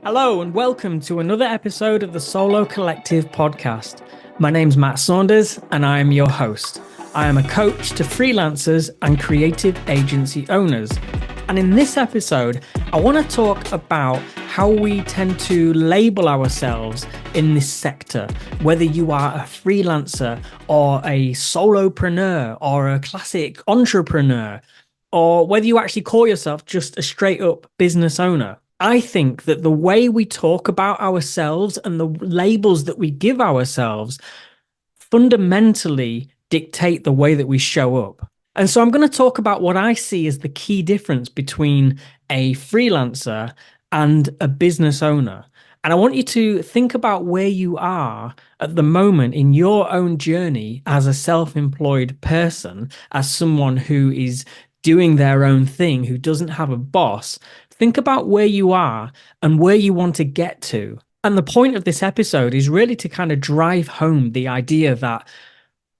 Hello, and welcome to another episode of the Solo Collective podcast. My name's Matt Saunders, and I am your host. I am a coach to freelancers and creative agency owners. And in this episode, I want to talk about how we tend to label ourselves in this sector, whether you are a freelancer or a solopreneur or a classic entrepreneur, or whether you actually call yourself just a straight up business owner. I think that the way we talk about ourselves and the labels that we give ourselves fundamentally dictate the way that we show up. And so I'm going to talk about what I see as the key difference between a freelancer and a business owner. And I want you to think about where you are at the moment in your own journey as a self-employed person, as someone who is doing their own thing, who doesn't have a boss. Think about where you are and where you want to get to. And the point of this episode is really to kind of drive home the idea that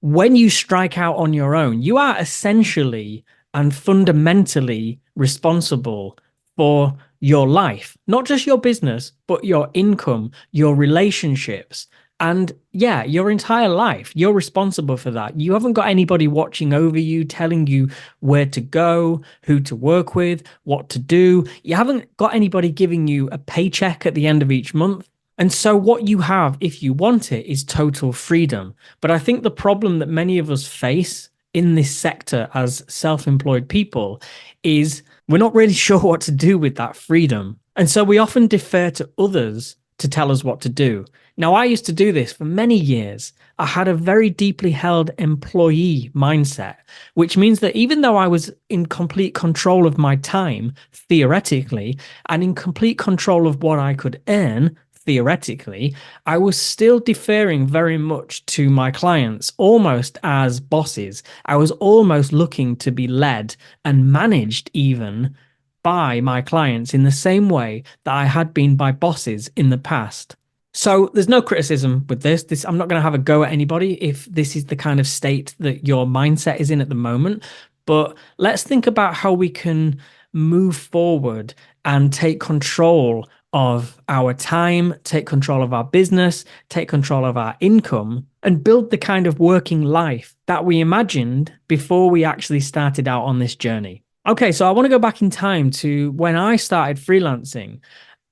when you strike out on your own, you are essentially and fundamentally responsible for your life, not just your business, but your income, your relationships, and yeah, your entire life. You're responsible for that. You haven't got anybody watching over you, telling you where to go, who to work with, what to do. You haven't got anybody giving you a paycheck at the end of each month. And so what you have, if you want it, is total freedom. But I think the problem that many of us face in this sector as self-employed people is we're not really sure what to do with that freedom. And so we often defer to others to tell us what to do. Now, I used to do this for many years. I had a very deeply held employee mindset, which means that even though I was in complete control of my time, theoretically, and in complete control of what I could earn, theoretically, I was still deferring very much to my clients, almost as bosses. I was almost looking to be led and managed even by my clients in the same way that I had been by bosses in the past. So there's no criticism with this. I'm not going to have a go at anybody if this is the kind of state that your mindset is in at the moment. But let's think about how we can move forward and take control of our time, take control of our business, take control of our income, and build the kind of working life that we imagined before we actually started out on this journey. Okay, so I want to go back in time to when I started freelancing.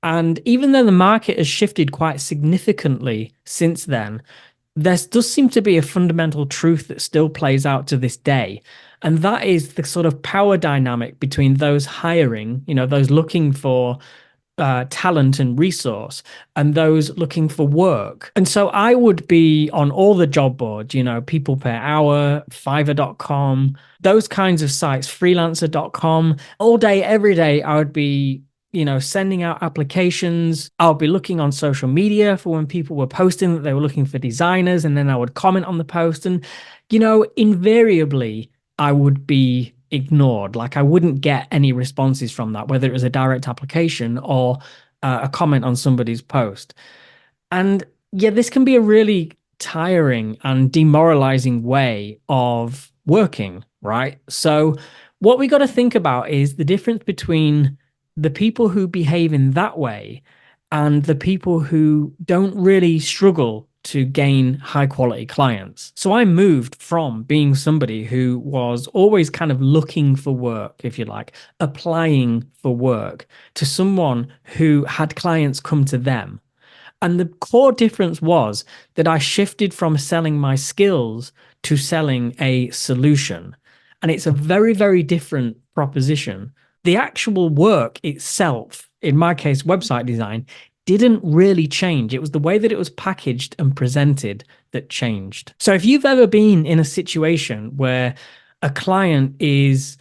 And even though the market has shifted quite significantly since then, there does seem to be a fundamental truth that still plays out to this day. And that is the sort of power dynamic between those hiring, those looking for talent and resource, and those looking for work. And so I would be on all the job boards, People Per Hour, Fiverr.com, those kinds of sites, freelancer.com. All day, every day, I would be sending out applications. I'll be looking on social media for when people were posting that they were looking for designers, and then I would comment on the post. And, invariably, I would be ignored. Like I wouldn't get any responses from that, whether it was a direct application or a comment on somebody's post. And yeah, this can be a really tiring and demoralizing way of working, right? So what we got to think about is the difference between the people who behave in that way and the people who don't really struggle to gain high quality clients. So I moved from being somebody who was always kind of looking for work, if you like, applying for work, to someone who had clients come to them. And the core difference was that I shifted from selling my skills to selling a solution. And it's a very, very different proposition. The actual work itself, in my case, website design, didn't really change. It was the way that it was packaged and presented that changed. So if you've ever been in a situation where a client is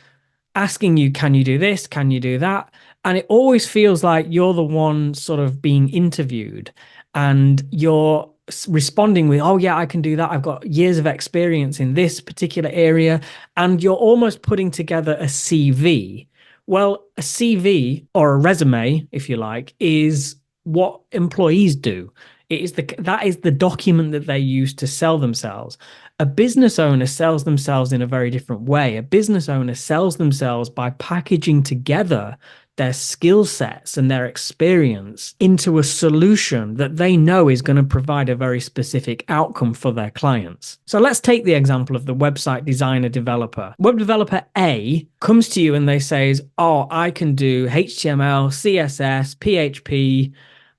asking you, can you do this? Can you do that? And it always feels like you're the one sort of being interviewed and you're responding with, oh yeah, I can do that. I've got years of experience in this particular area. And you're almost putting together a CV. Well, a CV or a resume, if you like, is what employees do. That is the document that they use to sell themselves. A business owner sells themselves in a very different way. A business owner sells themselves by packaging together their skill sets and their experience into a solution that they know is going to provide a very specific outcome for their clients. So let's take the example of the website designer developer. Web developer A comes to you and they say, oh, I can do HTML, CSS, PHP.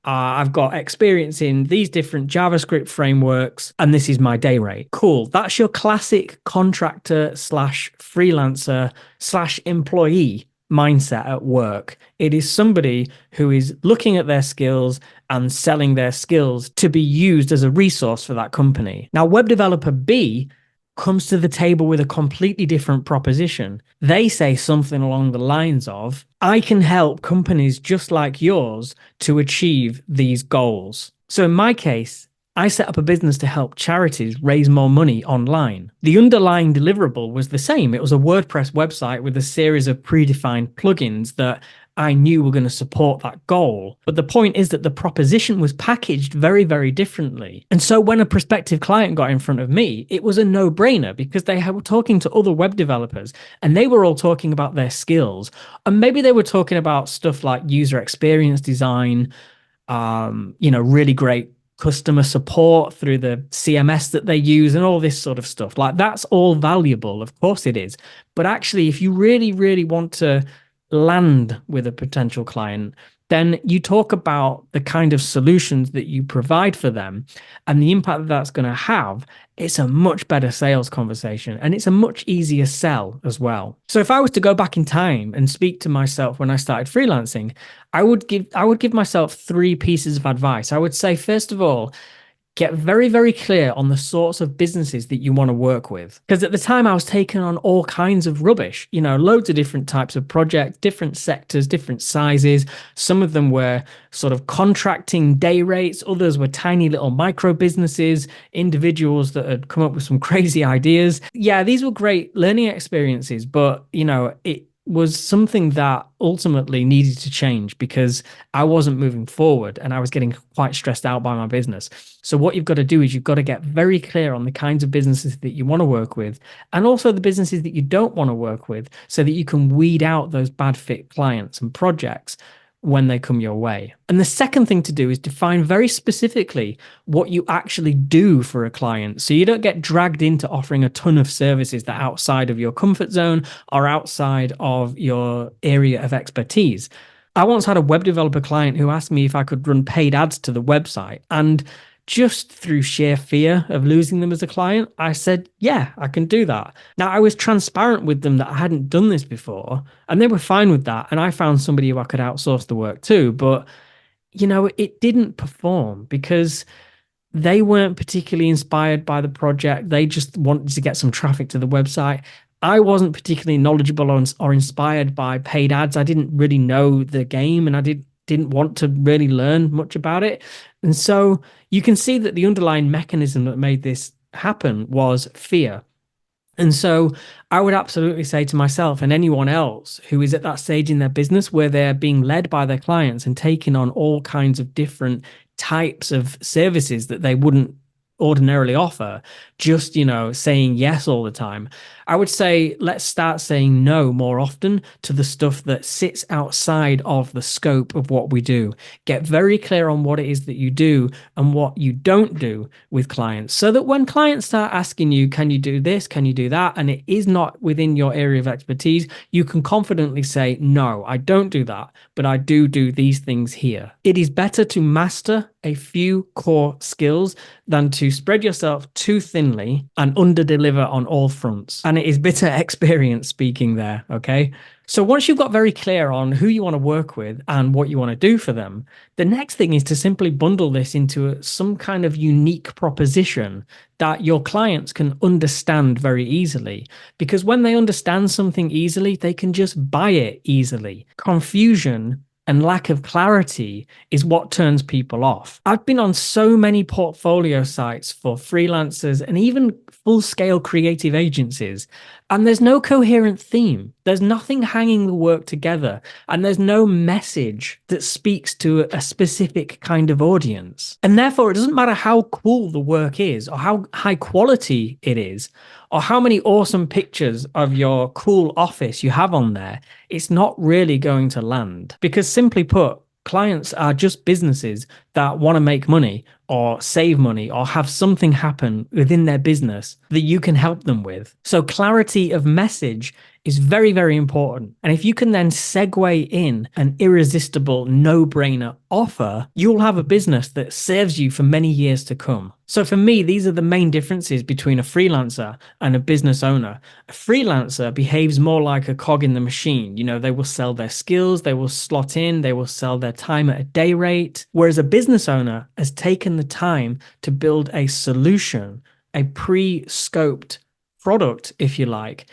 I've got experience in these different JavaScript frameworks, and this is my day rate. Cool. That's your classic contractor slash freelancer slash employee mindset at work. It is somebody who is looking at their skills and selling their skills to be used as a resource for that company. Now, web developer B comes to the table with a completely different proposition. They say something along the lines of, I can help companies just like yours to achieve these goals. So in my case, I set up a business to help charities raise more money online. The underlying deliverable was the same. It was a WordPress website with a series of predefined plugins that I knew were going to support that goal. But the point is that the proposition was packaged very, very differently. And so when a prospective client got in front of me, it was a no-brainer because they were talking to other web developers and they were all talking about their skills. And maybe they were talking about stuff like user experience design, really great customer support through the CMS that they use and all this sort of stuff. Like that's all valuable. Of course it is. But actually, if you really, really want to land with a potential client, then you talk about the kind of solutions that you provide for them and the impact that that's going to have. It's a much better sales conversation and it's a much easier sell as well. So if I was to go back in time and speak to myself when I started freelancing, I would give myself 3 pieces of advice. I would say, first of all, get very, very clear on the sorts of businesses that you want to work with. Because at the time I was taking on all kinds of rubbish, loads of different types of projects, different sectors, different sizes. Some of them were sort of contracting day rates. Others were tiny little micro businesses, individuals that had come up with some crazy ideas. Yeah, these were great learning experiences, but, it was something that ultimately needed to change because I wasn't moving forward and I was getting quite stressed out by my business. So what you've got to do is you've got to get very clear on the kinds of businesses that you want to work with and also the businesses that you don't want to work with so that you can weed out those bad fit clients and projects when they come your way. And the second thing to do is define very specifically what you actually do for a client. So you don't get dragged into offering a ton of services that are outside of your comfort zone or outside of your area of expertise. I once had a web developer client who asked me if I could run paid ads to the website. And just through sheer fear of losing them as a client, I said, yeah, I can do that. Now, I was transparent with them that I hadn't done this before, and they were fine with that. And I found somebody who I could outsource the work to. But, it didn't perform because they weren't particularly inspired by the project. They just wanted to get some traffic to the website. I wasn't particularly knowledgeable or inspired by paid ads. I didn't really know the game and I didn't want to really learn much about it. And so you can see that the underlying mechanism that made this happen was fear. And so I would absolutely say to myself and anyone else who is at that stage in their business where they're being led by their clients and taking on all kinds of different types of services that they wouldn't ordinarily offer, just, saying yes all the time. I would say, let's start saying no more often to the stuff that sits outside of the scope of what we do. Get very clear on what it is that you do and what you don't do with clients so that when clients start asking you, can you do this? Can you do that? And it is not within your area of expertise, you can confidently say, no, I don't do that, but I do these things here. It is better to master a few core skills than to spread yourself too thinly and under-deliver on all fronts. And it is bitter experience speaking there, okay? So once you've got very clear on who you want to work with and what you want to do for them, the next thing is to simply bundle this into some kind of unique proposition that your clients can understand very easily. Because when they understand something easily, they can just buy it easily. Confusion and lack of clarity is what turns people off. I've been on so many portfolio sites for freelancers and even full-scale creative agencies, And there's no coherent theme. There's nothing hanging the work together. And there's no message that speaks to a specific kind of audience. And therefore, it doesn't matter how cool the work is, or how high quality it is, or how many awesome pictures of your cool office you have on there. It's not really going to land. Because simply put, clients are just businesses that want to make money or save money or have something happen within their business that you can help them with. So clarity of message is very, very important. And if you can then segue in an irresistible no-brainer offer, you'll have a business that serves you for many years to come. So for me, these are the main differences between a freelancer and a business owner. A freelancer behaves more like a cog in the machine. You know, they will sell their skills, they will slot in, they will sell their time at a day rate. Whereas a business owner has taken the time to build a solution, a pre-scoped product, if you like,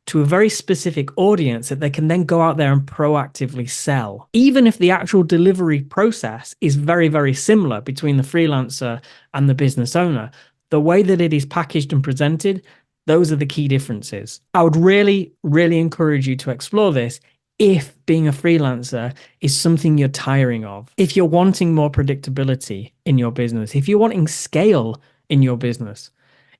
to a very specific audience that they can then go out there and proactively sell. Even if the actual delivery process is very, very similar between the freelancer and the business owner, the way that it is packaged and presented, those are the key differences. I would really, really encourage you to explore this if being a freelancer is something you're tiring of. If you're wanting more predictability in your business, if you're wanting scale in your business,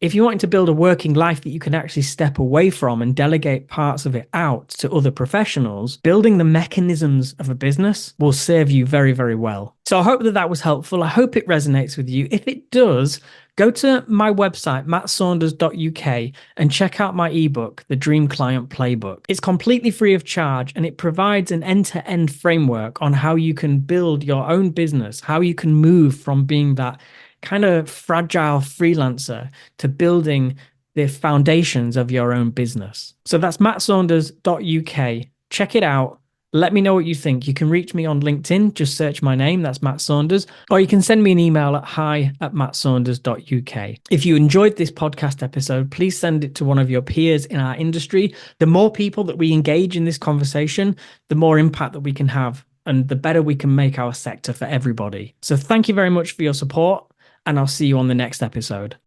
if you're wanting to build a working life that you can actually step away from and delegate parts of it out to other professionals, building the mechanisms of a business will serve you very, very well. So I hope that that was helpful. I hope it resonates with you. If it does, go to my website, mattsaunders.uk, and check out my ebook, The Dream Client Playbook. It's completely free of charge, and it provides an end-to-end framework on how you can build your own business, how you can move from being that kind of fragile freelancer to building the foundations of your own business. So that's mattsaunders.uk. Check it out. Let me know what you think. You can reach me on LinkedIn. Just search my name. That's Matt Saunders. Or you can send me an email at hi@mattsaunders.uk. If you enjoyed this podcast episode, please send it to one of your peers in our industry. The more people that we engage in this conversation, the more impact that we can have and the better we can make our sector for everybody. So thank you very much for your support, and I'll see you on the next episode.